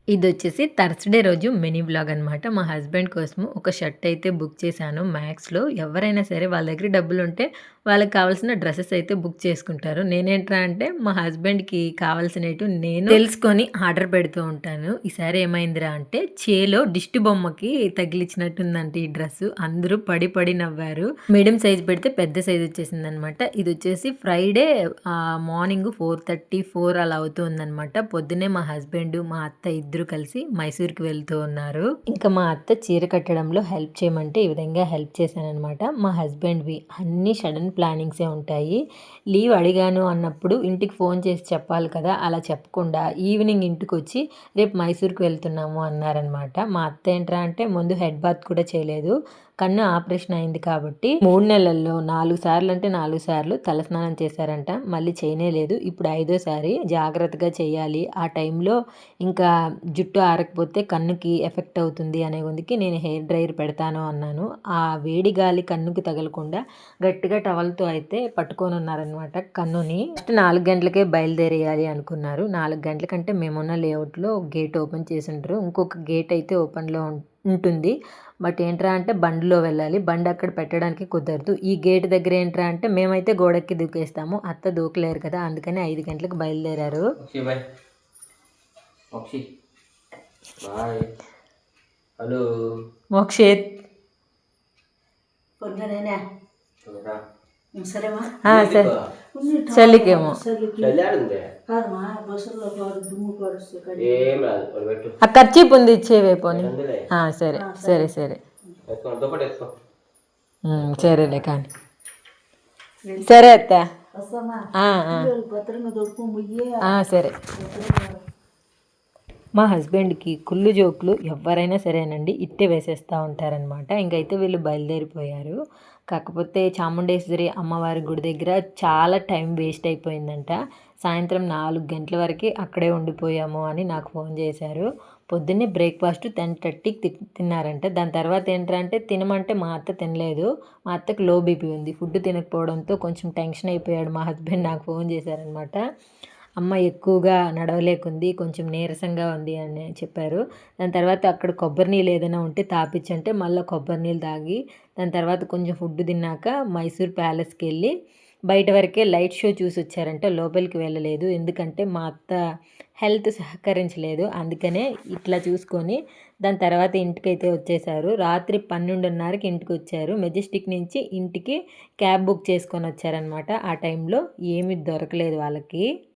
ఇదొచ్చేసి Thursday రోజు mini vlog అనమాట. మా హస్బెండ్ కోసం ఒక షర్ట్ అయితే బుక్ చేశాను మ్యాక్స్‌లో. ఎవరైనా సరే వాళ్ళ దగ్గర డబ్బులుంటే వాళ్ళకి కావాల్సిన డ్రెసెస్ అయితే బుక్ చేసుకుంటారు. నేనేంట్రా అంటే మా హస్బెండ్‌కి కావాల్సినటివి నేను తెలుసుకొని ఆర్డర్ పెడుతూ ఉంటాను. ఈసారి ఏమైందిరా అంటే చేలో దిష్టి బొమ్మకి తగిలిచ్చినట్టుందంట ఈ డ్రెస్సు. అందరూ పడి పడి నవ్వారు. మీడియం సైజ్ పెడితే పెద్ద సైజ్ వచ్చేసిందనమాట. ఇదొచ్చేసి ఫ్రైడే మార్నింగ్ 4:30, 4 అలా అవుతుందనమాట. పొద్దున్నే మా హస్బెండ్, మా అత్త ఇద్దరు కలిసి మైసూర్‌కి వెళ్తూ ఉన్నారు. ఇంకా మా అత్త చీర కట్టడంలో హెల్ప్ చేయమంటే ఈ విధంగా హెల్ప్ చేశాననమాట. మా హస్బెండ్‌వి అన్నీ సడన్ ప్లానింగ్సే ఉంటాయి. లీవ్ అడిగాను అన్నప్పుడు ఇంటికి ఫోన్ చేసి చెప్పాలి కదా! అలా చెప్పకుండా ఈవినింగ్ ఇంటికొచ్చి రేపు మైసూర్‌కి వెళ్తున్నాము అన్నారనమాట. మా అత్త ఏంట్రా అంటే ముందు హెడ్ బాత్ కూడా చేయలేదు. కన్ను ఆపరేషన్ అయింది కాబట్టి 3 నెలల్లో 4 సార్లు అంటే 4 సార్లు తలస్నానం చేశారంట. మళ్ళీ చేయనేలేదు. ఇప్పుడు ఐదోసారి జాగ్రత్తగా చేయాలి. ఆ టైంలో ఇంకా జుట్టు ఆరకపోతే కన్నుకి ఎఫెక్ట్ అవుతుంది అనే కొందికి నేను హెయిర్ డ్రైయర్ పెడతాను అన్నాను. ఆ వేడి గాలి కన్నుకి తగలకుండా గట్టిగా టవల్‌తో అయితే పట్టుకొనున్నారనమాట కన్నుని. ఫస్ట్ 4 గంటలకే బయలుదేరేయాలి అనుకున్నారు. 4 గంటలకంటే మేమున్న లేఅవుట్‌లో గేట్ ఓపెన్ చేసుండరు. ఇంకొక గేట్ అయితే ఓపెన్‌లో ఉంటుంది. బట్ ఏంట్రా అంటే బండిలో వెళ్ళాలి. బండి అక్కడ పెట్టడానికి కుదరదు. ఈ గేట్ దగ్గర ఏంట్రా అంటే మేమైతే గోడెక్కి దూకేస్తాము. అత్త దూకలేరు కదా! అందుకని 5 గంటలకు బయలుదేరారు. హలో మోక్షేత్ సరే చలికేమో ఆ ఖర్చీప్ ఉంది ఇచ్చేవేపోని సరే సరే సరే సరేలే కానీ సరే అత్త సరే. మా హస్బెండ్‌కి కుళ్ళు జోకులు ఎవ్వరైనా సరేనండి ఇట్టే వేసేస్తూ ఉంటారనమాట. ఇంకైతే వీళ్ళు బయలుదేరిపోయారు. కాకపోతే చాముండేశ్వరి అమ్మవారి గుడి దగ్గర చాలా టైం వేస్ట్ అయిపోయిందంట. సాయంత్రం 4 గంటల వరకు అక్కడే ఉండిపోయాము అని నాకు ఫోన్ చేశారు. పొద్దున్నే బ్రేక్‌ఫాస్ట్ 10:30కి తిన్నారంట. దాని తర్వాత ఏంటంటే తినమంటే మా అత్త తినలేదు. మా అత్తకి లో బీపీ ఉంది. ఫుడ్ తినకపోవడంతో కొంచెం టెన్షన్ అయిపోయాడు మా హస్బెండ్. నాకు ఫోన్ చేశారనమాట. అమ్మ ఎక్కువగా నడవలేకుంది, కొంచెం నీరసంగా ఉంది అని చెప్పారు. దాని తర్వాత అక్కడ కొబ్బరి నీళ్ళు ఏదైనా ఉంటే తాపిచ్చంటే మళ్ళీ కొబ్బరి నీళ్ళు తాగి దాని తర్వాత కొంచెం ఫుడ్ తిన్నాక మైసూర్ ప్యాలెస్కి వెళ్ళి బయట వరకే లైట్ షో చూసి వచ్చారంటే లోపలికి వెళ్ళలేదు. ఎందుకంటే మా అత్త హెల్త్ సహకరించలేదు. అందుకనే ఇట్లా చూసుకొని దాని తర్వాత ఇంటికైతే వచ్చేసారు. రాత్రి 12:30కి ఇంటికి వచ్చారు. మెజెస్టిక్ నుంచి ఇంటికి క్యాబ్ బుక్ చేసుకొని వచ్చారనమాట. ఆ టైంలో ఏమీ దొరకలేదు వాళ్ళకి.